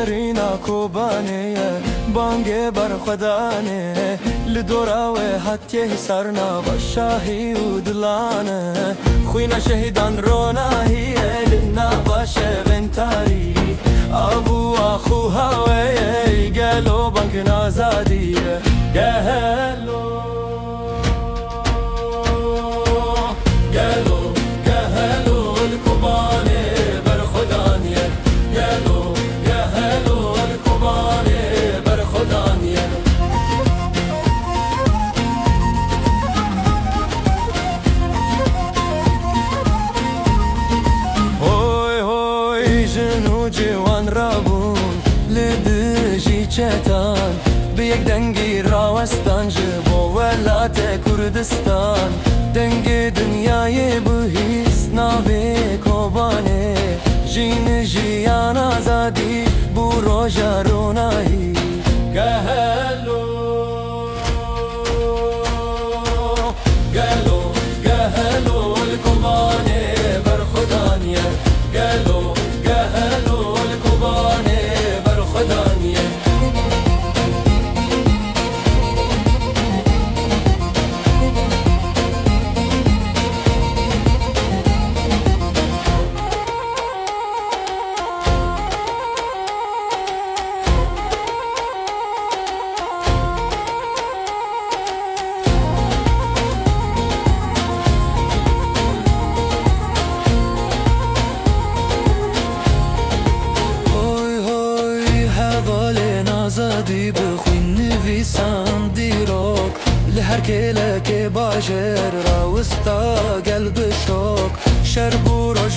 سرینا کوبانه بانگ بر خدانه لدورا و حتی سرنا با شاهی و دلانه خوینا شهیدان روناهی لنا باشه بنتاری ابو اخو هوای گلو بانک نازادی گلو گلو گلو الکوبانه بر خدانیه گلو گلو الکوبانه بر خدانیه هوی هوی جنو جوان رابون لدجی چتان به یک دنگی راوستان جبو ولات کردستان دنگ دنیای بهیست ناوی کوبانه جین جیان آزادی بو روژا رونایی گهلو گلو گهلو الکوبانه بر خدانیه گلو گهلو الکوبانه بر خدانیه آزادی بخوین نویسان دیروک لهر کله که باجر راوستا قلب شوک شربو روش